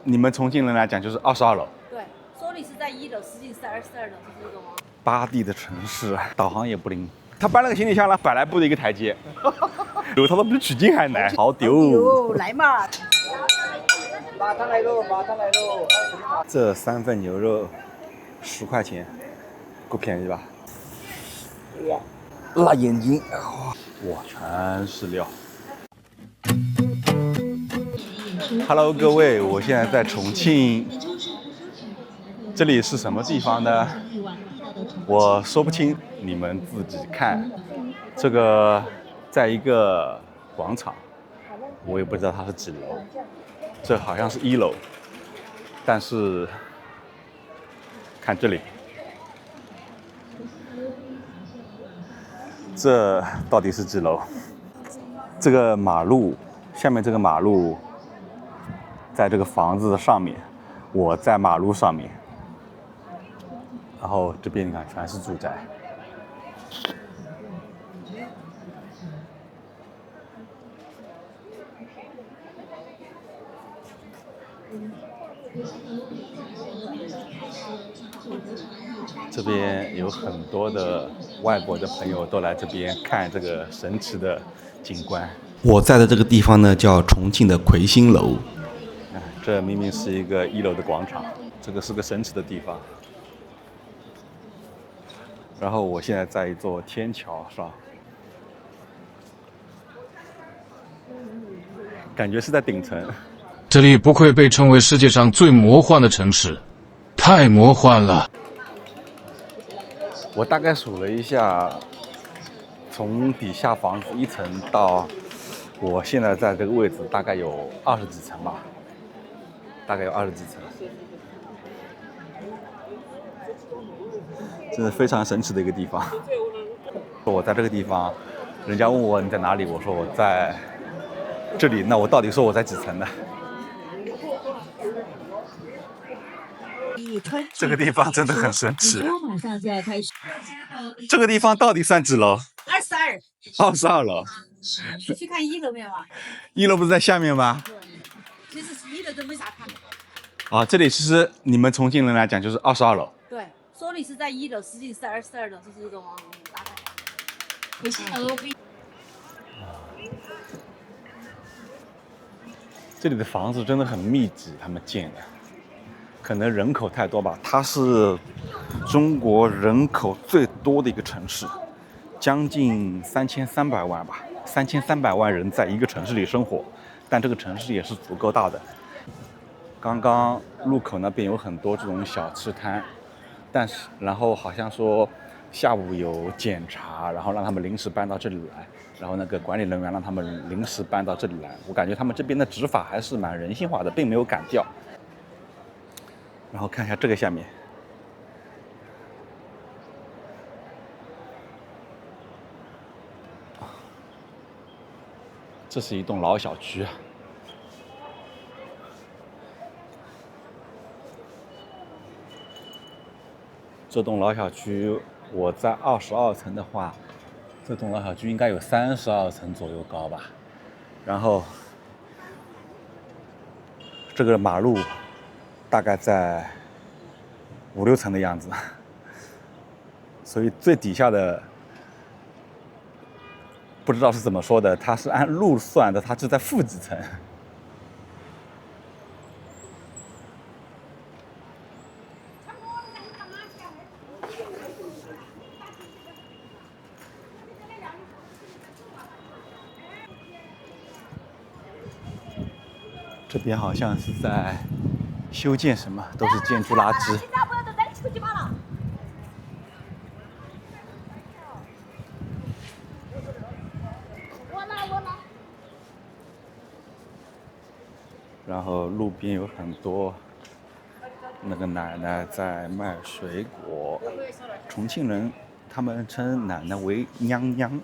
你们重庆人来讲就是22楼。对，说你是在1楼，实际是在22楼，是这个吗？巴地的城市，导航也不灵。他搬了个行李箱了，100来步的一个台阶，他说比取经还难，好丢。来嘛！麻汤来喽，麻汤来喽！这3份牛肉10块钱，够便宜吧？哇，辣眼睛，哇，全是料。Hello， 各位，我现在在重庆，这里是什么地方呢？我说不清，你们自己看。这个在一个广场，我也不知道它是几楼，这好像是1楼，但是看这里，这到底是几楼？这个马路下面这个马路，在这个房子的上面，我在马路上面。然后这边你看全是住宅，这边有很多的外国的朋友都来这边看这个神奇的景观。我在的这个地方呢，叫重庆的魁星楼。这明明是一个1楼的广场，这个是个神奇的地方。然后我现在在一座天桥上，感觉是在顶层。这里不愧被称为世界上最魔幻的城市，太魔幻了。我大概数了一下，从底下房子1层到我现在在这个位置，大概有20几层吧，大概有20几层。真的非常神奇的一个地方。我在这个地方，人家问我你在哪里，我说我在这里，那我到底说我在几层呢？这个地方真的很神奇。这个地方到底算几楼？22楼。你去看1楼没有啊？1楼不是在下面吗？其实1楼都没啥看。啊，这里其实你们重庆人来讲就是22楼。对，说你是在1楼，实际是在22楼，是这个吗？这里的房子真的很密集，他们建的，可能人口太多吧。它是中国人口最多的一个城市，将近3300万吧，3300万人在一个城市里生活，但这个城市也是足够大的。刚刚路口那边有很多这种小吃摊，然后好像说下午有检查，然后让他们临时搬到这里来，然后那个管理人员让他们临时搬到这里来。我感觉他们这边的执法还是蛮人性化的，并没有赶掉。然后看一下这个下面，这是一栋老小区。这栋老小区，我在22层的话，这栋老小区应该有32层左右高吧。然后，这个马路大概在5、6层的样子，所以最底下的不知道是怎么说的，它是按路算的，它是在负几层。这边好像是在修建什么，都是建筑垃圾。然后路边有很多那个奶奶在卖水果，重庆人他们称奶奶为娘娘，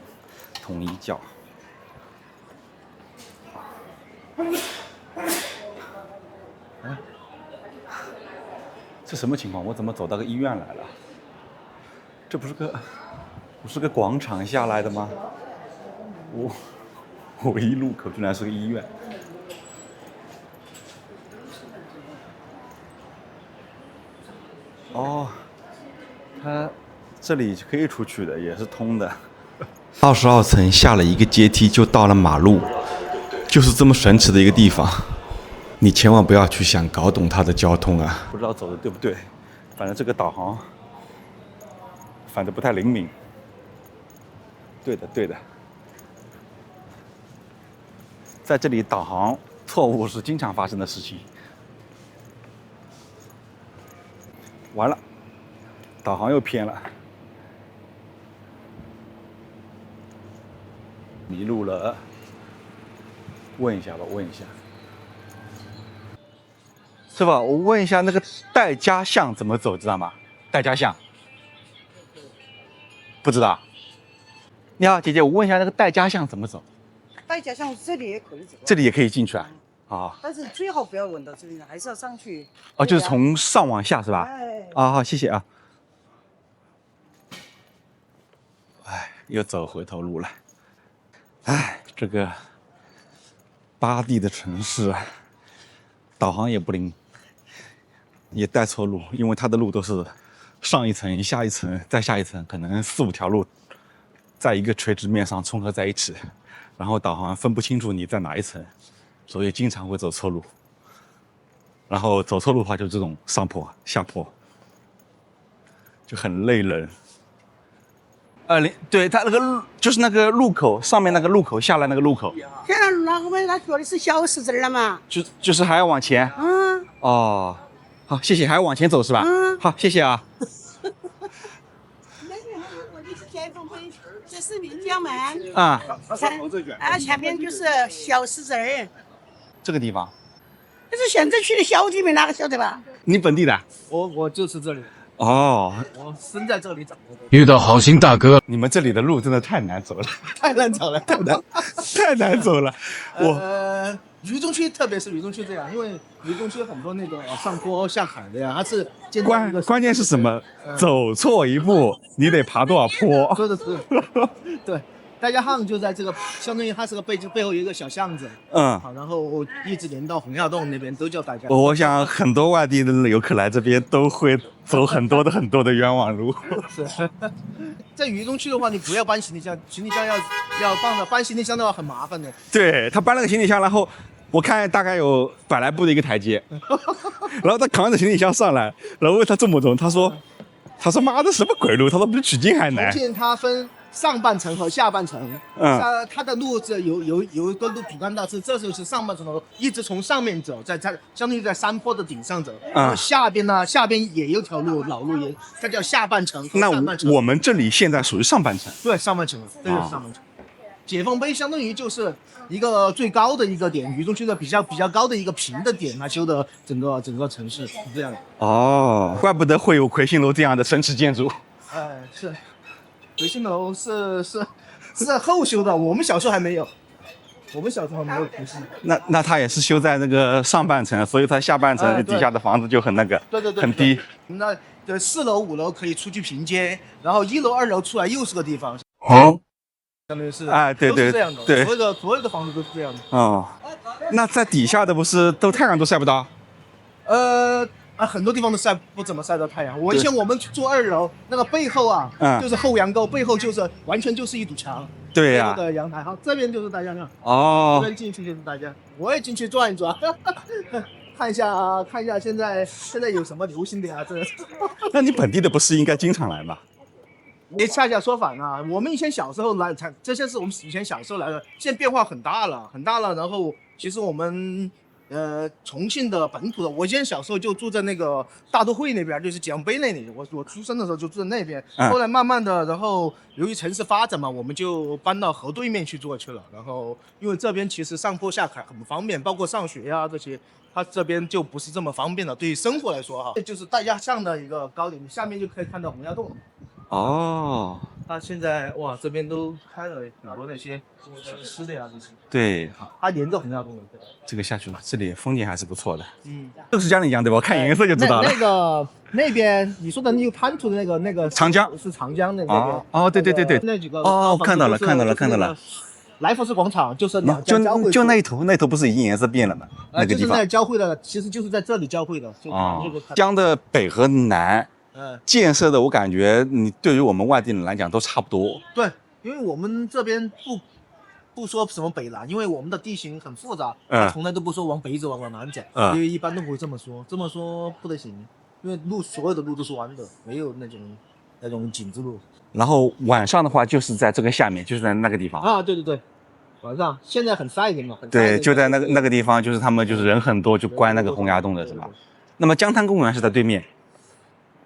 统一叫。这什么情况？我怎么走到个医院来了？这不是个广场下来的吗？我一路口居然是个医院。哦，它这里可以出去的，也是通的。22层下了一个阶梯就到了马路，就是这么神奇的一个地方。你千万不要去想搞懂它的交通啊！不知道走的对不对，反正这个导航反正不太灵敏。对的，对的。在这里导航错误是经常发生的事情。完了，导航又偏了，迷路了。问一下吧，问一下。师傅，我问一下，那个戴家巷怎么走，知道吗？戴家巷，不知道。你好，姐姐，我问一下，那个戴家巷怎么走？戴家巷这里也可以走，这里也可以进去啊？啊，但是最好不要稳到这里，还是要上去。哦，就是从上往下是吧？哎，啊，好，谢谢啊。哎，又走回头路了。哎，这个巴地的城市，导航也不灵，也带错路，因为它的路都是上一层、下一层、再下一层，可能4、5条路在一个垂直面上重合在一起，然后导航分不清楚你在哪一层，所以经常会走错路。然后走错路的话，就这种上坡、下坡，就很累人。对，它那个路就是那个路口上面那个路口下来那个路口，现在那个他说的是小石子了嘛？就是还要往前。嗯。哦，好，谢谢，还要往前走是吧？嗯。好，谢谢啊。那个我的是解放碑，这是岷江门。啊，前面就是小石子儿。这个地方，这是县城区的小地名，哪个晓得吧？你本地的？我就是这里，哦，我生在这里长的，遇到好心大哥，你们这里的路真的太难走了，太难找了，太难走了。渝中区，特别是渝中区这样，因为渝中区很多那个上坡下坎的呀，它是关键是什么？走错一步，你得爬多少坡？说的是，对。戴家巷就在这个，相当于它是个背后有一个小巷子，好，然后一直连到洪崖洞那边都叫戴家巷。我想很多外地的游客来这边都会走很多的冤枉路。是，在渝中区的话，你不要搬行李箱，行李箱要搬行李箱的话很麻烦的。对，他搬了个行李箱，然后我看大概有100来步的一个台阶，然后他扛着行李箱上来，然后问他重不重，他说妈的什么鬼路？他说比取经还难。重庆它分上半程和下半程，它的路是有一个路主干道是，这就是上半程的路，一直从上面走，在相当于在山坡的顶上走，然后下边也有条路，老路也，它叫下半程和上半程。那我们这里现在属于上半程。对，上半程，这就是上半程。解放碑相当于就是一个最高的一个点，渝中区的比较高的一个平的点，它修的整个城市是这样的。哦，怪不得会有魁星楼这样的神奇建筑。是。魁星楼是后修的，我们小时候还没有，魁星。那它也是修在那个上半层，所以它下半层底下的房子就很那个，对，很低。那4楼5楼可以出去平街，然后1楼2楼出来又是个地方。好，相当于是对，都是这样的，对，所有的房子都是这样的。哦，那在底下的不是都太阳都晒不到？很多地方都不怎么晒到太阳。我们住2楼，那个背后啊，就是后阳沟背后就是完全就是一堵墙。对呀。的阳台，好，这边就是大家呢。哦。这边进去就是大家，我也进去转一转，看一下现在有什么流行的呀？这。那你本地的不是应该经常来吗？你恰恰说反了，我们以前小时候来，这些是我们以前小时候来的，现在变化很大了。然后其实我们。重庆的本土的，我以前小时候就住在那个大都会那边，就是解放碑那里。我出生的时候就住在那边，后来慢慢的，然后由于城市发展嘛，我们就搬到河对面去住去了。然后因为这边其实上坡下坎很不方便，包括上学呀这些，它这边就不是这么方便了。对于生活来说哈，这就是戴家巷的一个高点，你下面就可以看到洪崖洞。哦，它现在哇，这边都开了很多那些吃的呀这些。对，它沿着洪崖洞的。这个下去了，这里风景还是不错的。都是江陵江对吧？我看颜色就知道了。那边你说的那个滩涂的那个长江是长江那边。哦，对，那几个看到了。来福士广场就是两江交汇，就那一头不是已经颜色变了吗？那个地方就是在交汇的，其实就是在这里交汇的。江的北和南建设的我感觉你对于我们外地人来讲都差不多。对，因为我们这边不说什么北南，因为我们的地形很复杂，从来都不说往北走往南走，因为一般都不会这么说，这么说不得行，因为所有的路都是弯的，没有那种井字路。然后晚上的话就是在这个下面，就是在那个地方啊，对，晚上现在很晒的嘛，对，就在那个地方，就是他们就是人很多，就关那个洪崖洞的是吧？那么江滩公园是在对面。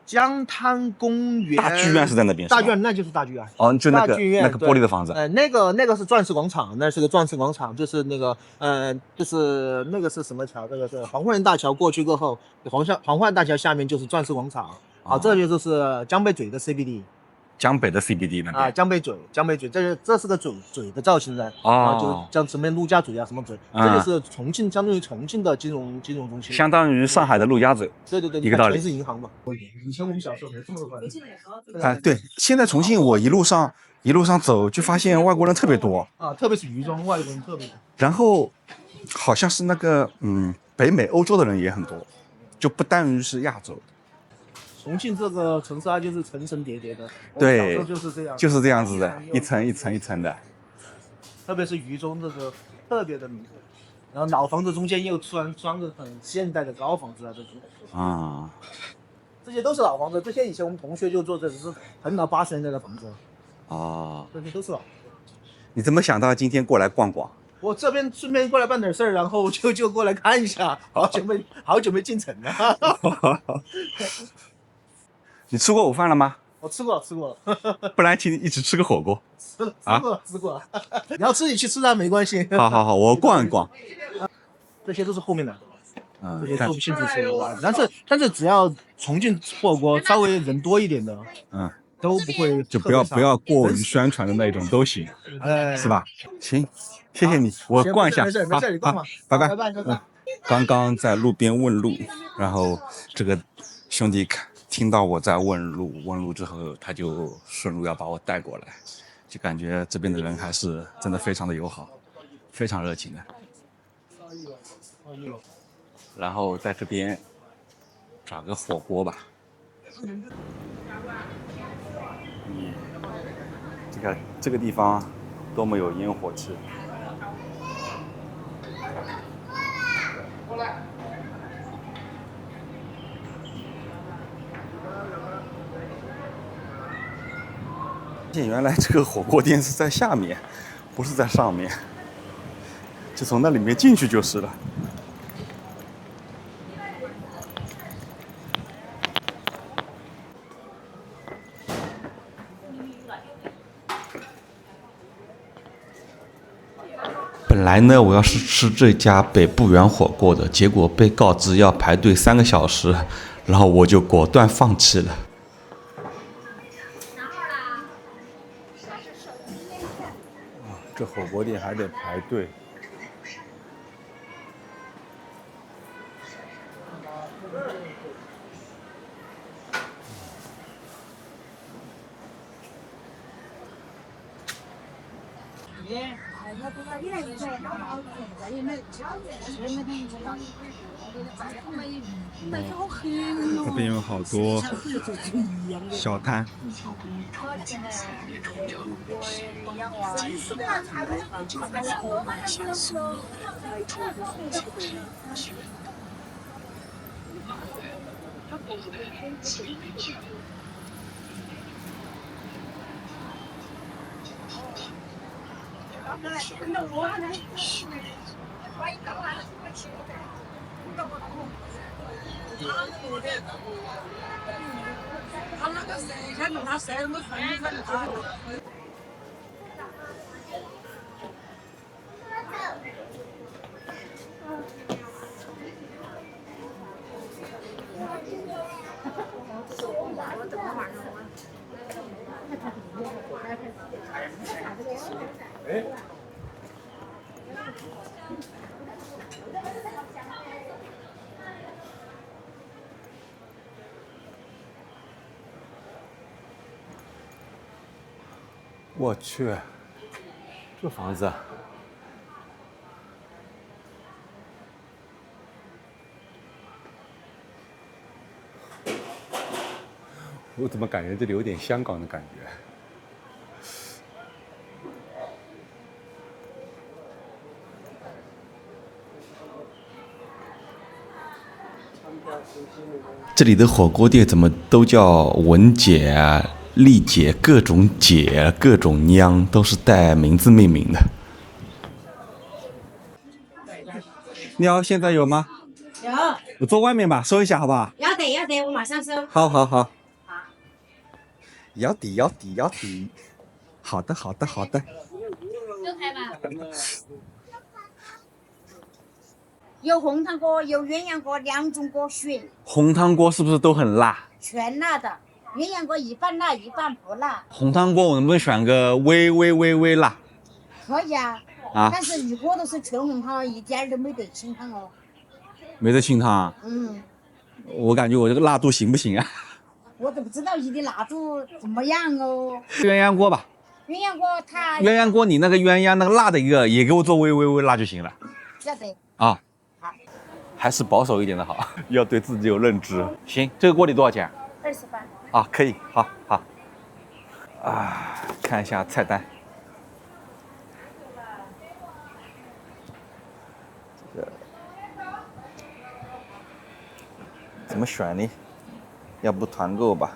江滩公园大剧院是在那边，大剧院那就是大剧院哦，就那个剧院那个玻璃的房子。那个是钻石广场，那是个钻石广场，就是那个就是那个是什么桥？这个是黄花园大桥过去过后，黄花大桥下面就是钻石广场，这就是江北嘴的 CBD。江北的 CBD 那边啊，江北嘴，这是个嘴的造型的就是像什么陆家嘴啊，什么嘴，这就是重庆，相当于重庆的金融中心，相当于上海的陆家嘴。对，一个道理。全是银行嘛。以前我们小时候没这么快。对，现在重庆我一路上走，就发现外国人特别多啊，特别是渝中外国人特别多。然后好像是那个北美、欧洲的人也很多，就不单于是亚洲。重庆这个城市它就是层层叠叠的，对，就是这样，就是这样子的，一层一层一层的。特别是渝中这个特别的明显，然后老房子中间又突然装着很现代的高房子啊，这些都是老房子，这些以前我们同学就做，这只是很老80年代的房子这些都是老。你怎么想到今天过来逛逛？我这边顺便过来办点事儿，然后就过来看一下，好久没进城了。你吃过午饭了吗？我吃过了。不然请你一起吃个火锅。吃过了。你要自己去吃没关系。好，我逛一逛。这些都是后面的，这些都是幸福吃的。但是只要重庆火锅稍微人多一点的，都不会，就不要过于宣传的那种都行，是吧？行，谢谢你，我逛一下。没事，你逛吧。拜拜。拜。刚在路边问路，然后这个兄弟听到我在问路之后，他就顺路要把我带过来，就感觉这边的人还是真的非常的友好，非常热情的。然后在这边找个火锅吧。这个地方多么有烟火气。原来这个火锅店是在下面，不是在上面，就从那里面进去就是了。本来呢，我要是吃这家北部园火锅的，结果被告知要排队3个小时，然后我就果断放弃了。这火锅店还得排队。这边有好多小摊。我去，这房子，我怎么感觉这里有点香港的感觉？这里的火锅店怎么都叫文姐啊、丽姐，各种姐、各种娘，都是带名字命名的。你好，现在有吗？有，我坐外面吧，收一下好不好？要得要得，我马上收。好好好。要底要底要底。好的好的好的。就开吧。有红汤锅，有鸳鸯锅，两种锅选，红汤锅是不是都很辣？全辣的。鸳鸯锅一半辣一半不辣，红汤锅我能不能选个微辣？可以啊。啊，但是如果都是全红汤，一点儿都没得清汤哦。没得清汤啊？嗯，我感觉我这个辣度行不行啊？我都不知道你的辣度怎么样哦。鸳鸯锅吧。鸳鸯锅它鸳鸯锅你那个鸳鸯那个辣的一个也给我做微辣就行了。要得。啊。好。还是保守一点的好，要对自己有认知。行，这个锅底多少钱28。啊？可以，好好。啊，看一下菜单。这个怎么选呢？要不团购吧？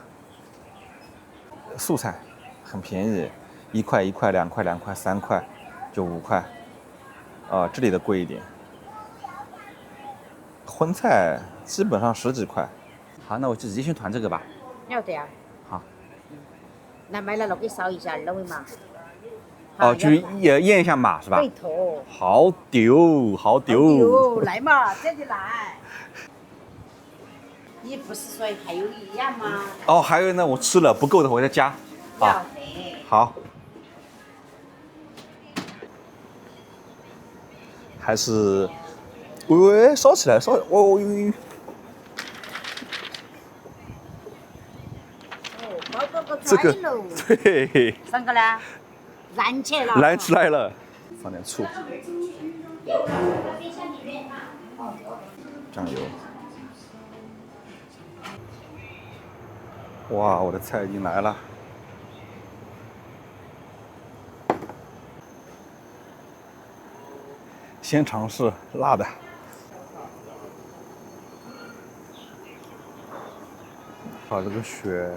素菜很便宜，1块1块2块2块3块，就5块。啊，这里的贵一点。荤菜基本上10几块。好，那我就直接先团这个吧。要得啊。好。那买了给扫一下二维码。哦，去验一下码是吧？对头。好丢，好丢。来嘛，这就来。你不是说还有一样吗？哦，还有呢，我吃了不够的，我再加。要得。好。还是，喂，烧起来，烧，哦，这个，对，三个呢？燃起来了。燃起来了，放点醋，酱油。哇，我的菜已经来了。先尝试辣的。哇，这个血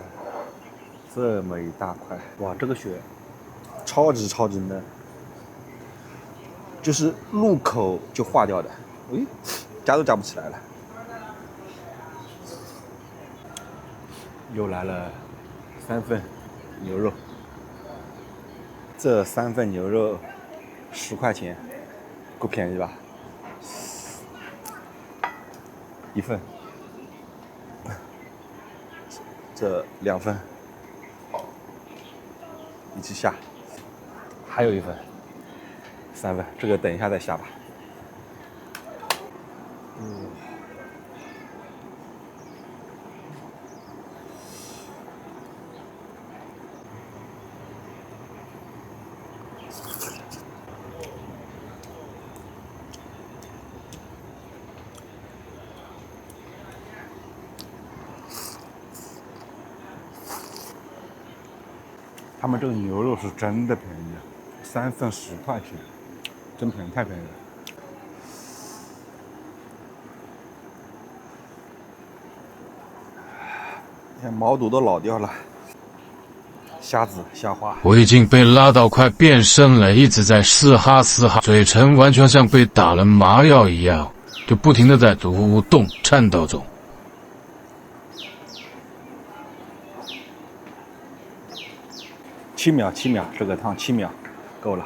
这么一大块，哇，这个血超级嫩，就是入口就化掉的，诶，夹都夹不起来了。又来了3份牛肉，这3份牛肉10块钱。够便宜吧？1份，这2份一起下，还有1份，3份，这个等一下再下吧。他们这个牛肉是真的便宜，3份10块钱，真便宜，太便宜了。看毛肚都老掉了，虾子、虾花。我已经被拉到快变身了，一直在嘶哈嘶哈，嘴唇完全像被打了麻药一样，就不停的在蠕动颤抖中。7秒，这个汤7秒，够了。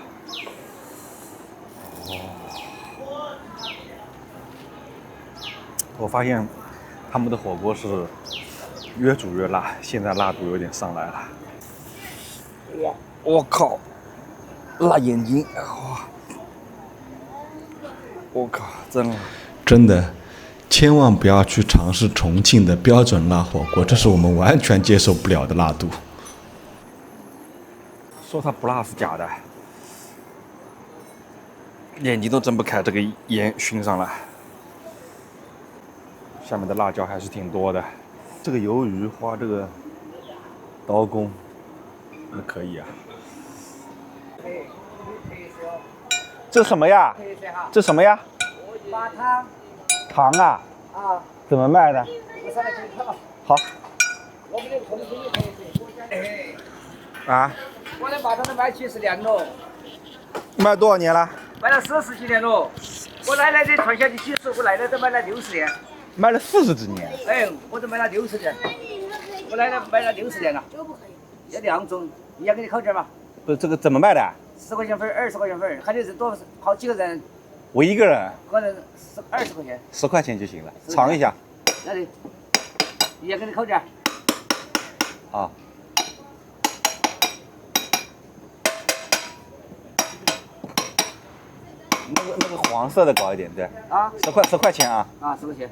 哦，我发现他们的火锅是越煮越辣，现在辣度有点上来了。哇，我靠，辣眼睛！哇，我靠，真的，千万不要去尝试重庆的标准辣火锅，这是我们完全接受不了的辣度。说它不辣是假的，眼睛都睁不开，这个盐熏上了。下面的辣椒还是挺多的，这个鱿鱼花这个刀工，那可以啊。这什么呀？这什么呀？麻糖糖啊？啊，怎么卖的？我上来给你看吧。好。我们的空心也可以。啊？我的麻糖都卖几十年了，卖多少年了？卖了40几年了。我奶奶的传下去几十，我奶奶都卖了60年。卖了40几年。哎，我都卖了60年。我奶奶卖了60年了。要2种，你要给你烤点嘛？不是这个怎么卖的？10块钱份，20块钱份，看你人多好几个人，我一个人。可能20块钱。10块钱就行了，尝一下。那里，你要给你烤点。啊。那个黄色的搞一点，对。啊10块钱啊。啊，10块钱。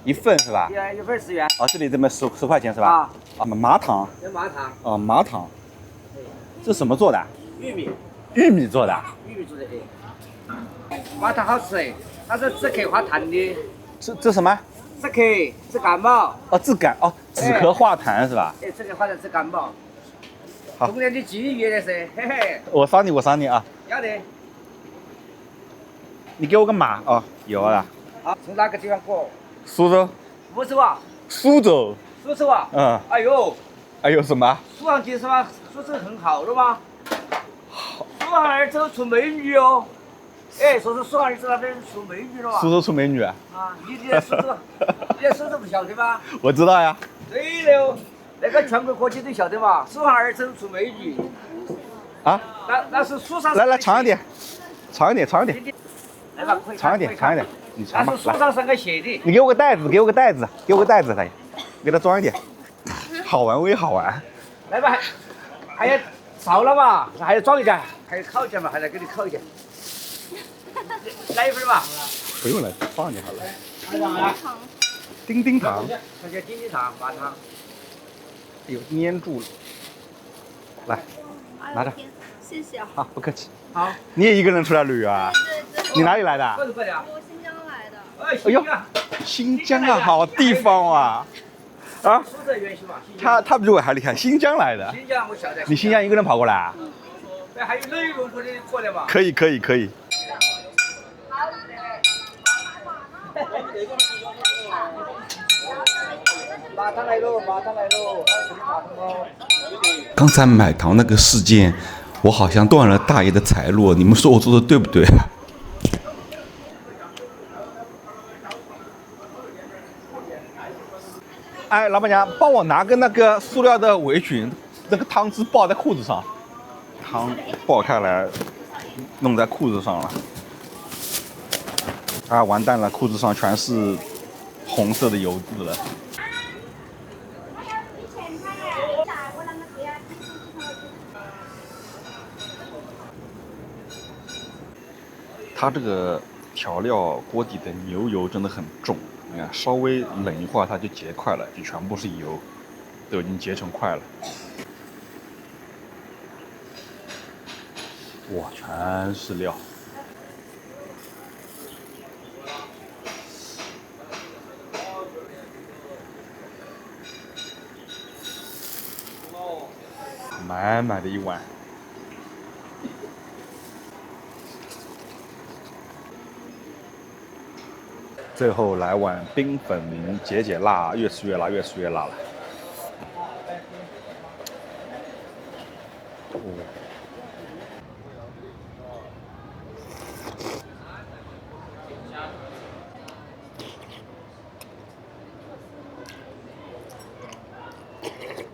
一份是吧？一份10元。哦，这里这么10块钱是吧？啊。啊，麻糖。这麻糖。哦，麻糖。这什么做的？玉米。玉米做的。玉米做的麻糖好吃哎，它是止咳化痰的。这什么？止咳治感冒。哦，止感哦，止咳化痰是吧？哎，止咳化痰治感冒。好。冬天的记忆的噻，嘿嘿。我赏你啊。要得。你给我个码哦，有了。好，从哪个地方过？苏州。不是吧？苏州。苏州啊。嗯。哎呦。还有什么？苏杭街是吧？苏州很好了吗？苏杭二州出美女哦。哎，说是苏杭二州那边出美女了嘛？苏州出美女啊？啊，你在苏州，你在苏州不晓得吗？我知道呀。对了，那个全国各地都晓得嘛。苏杭二州出美女。啊？那是苏上。来尝一点，尝一点。来吧，可以尝一点，你尝吧。那是苏上个写的。你给我个袋子，来，给它装一点。好玩微好玩。来吧，还要烧了嘛，还要装一点，还要烤一点嘛，还来给你烤一点。来一份吧。不用了，放就好了。丁丁糖。丁丁糖。这叫丁丁糖，麻糖。哎呦，粘住了。来，拿着。谢谢啊。好，不客气。好。你也一个人出来旅游啊？对。你哪里来的？过来的。我新疆来的。哎呦，新疆啊，好地方啊！啊？苏州原型嘛。他比我还厉害，新疆来的。新疆我晓得。你新疆一个人跑过来啊？哎，还有内容过的过来嘛？可以。麻糖来喽，麻糖来喽，还有什么麻糖哦？刚才买糖那个事件，我好像断了大爷的财路，你们说我做的对不对？哎，老板娘，帮我拿个那个塑料的围裙，那个汤汁爆在裤子上，汤爆开来，弄在裤子上了。啊，完蛋了，裤子上全是红色的油渍了。它这个调料锅底的牛油真的很重，你看稍微冷一会儿它就结块了，就全部是油，都已经结成块了。哇，全是料。满满的一碗。最后来碗冰粉淋，解辣，越吃越辣，越吃越辣了。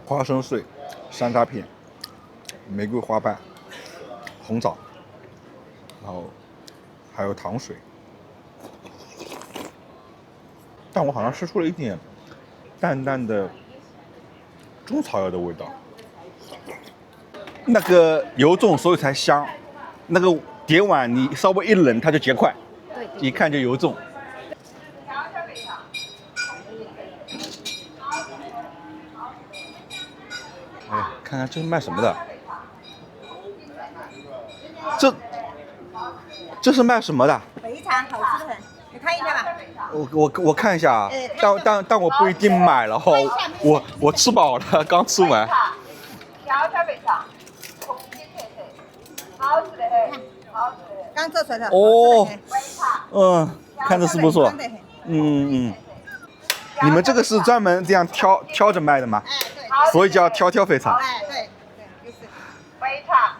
花生碎、山楂片、玫瑰花瓣、红枣，然后还有糖水。但我好像吃出了一点淡淡的中草药的味道。那个油重，所以才香。那个碟碗你稍微一冷，它就结块，一看就油重。哎，看看这是卖什么的？这是卖什么的？非常好吃的很，你看看一下吧。我看一下啊，但我不一定买了哈，我吃饱了，刚吃完。小小肥肠，重庆特色，好吃的很，好吃的很。刚做出来的。哦，煨茶，看着是不错。你们这个是专门这样挑着卖的吗？哎，对。所以叫挑肥肠。哎，对，就是。煨茶，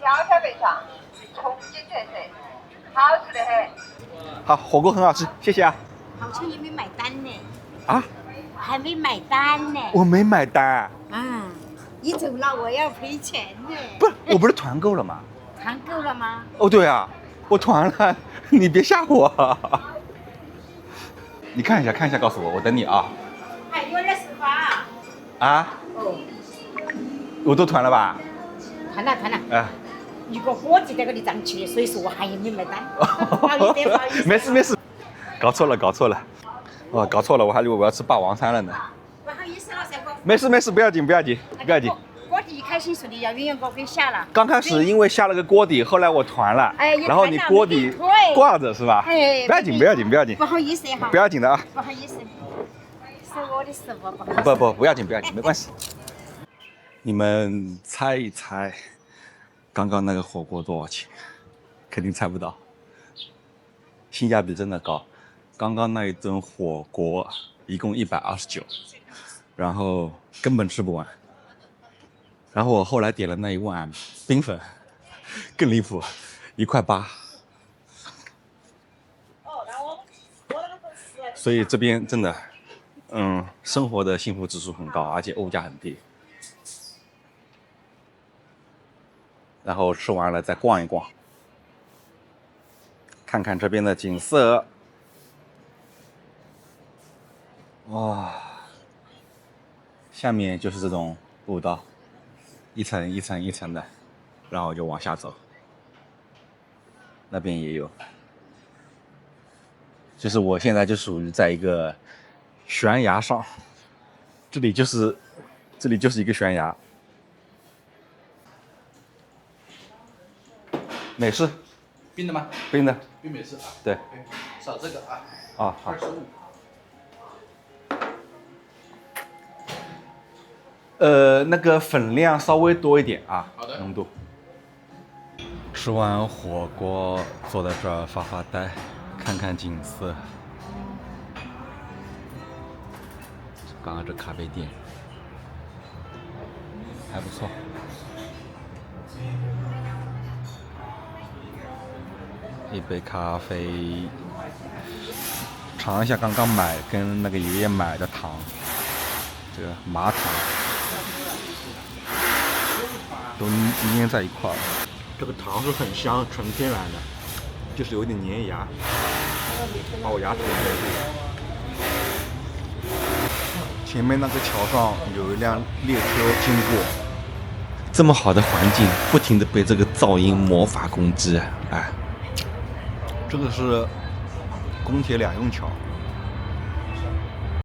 小小肥肠，重庆特色，好吃的很。好，火锅很好吃，谢谢啊。好像也没买单呢。啊？还没买单呢。我没买单。啊，你走了我要赔钱呢。不是，我不是团购了吗？团购了吗？哦，对啊，我团了，你别吓我。你看一下，告诉我，我等你啊。还有20块啊。啊？哦。我都团了吧？团了。哎。如果伙计在这里涨起，所以说我还没买单。不好意思。没事，搞错了。哦，搞错了，我还以为我要吃霸王餐了呢。不好意思了，三哥。没事，不要紧。锅底开心说的要鸳鸯锅给下了。刚开始因为下了个锅底，后来我团了，然后你锅底挂着是吧？哎，不要紧。不好意思哈。不要紧的啊。不好意思，是我的失误，不好意思。不要紧，没关系。你们猜一猜，刚刚那个火锅多少钱？肯定猜不到，性价比真的高。刚刚那一顿火锅一共129，然后根本吃不完。然后我后来点了那一碗冰粉，更离谱，1块8。所以这边真的，生活的幸福指数很高，而且物价很低。然后吃完了再逛一逛，看看这边的景色。哇，下面就是这种步道。一层一层的，然后就往下走。那边也有，就是我现在就属于在一个悬崖上，这里就是一个悬崖。美式，冰的吗？冰的，冰美式啊。对。少这个啊。啊，好。那个粉量稍微多一点啊，好的，浓度。吃完火锅，坐在这儿发呆，看看景色。刚刚这咖啡店还不错。一杯咖啡，尝一下刚刚跟那个爷爷买的糖，这个麻糖。都粘在一块儿，这个糖是很香，纯天然的，就是有点粘牙，把我牙齿粘住。前面那个桥上有一辆列车经过，这么好的环境，不停的被这个噪音魔法攻击，哎，这个是公铁2用桥。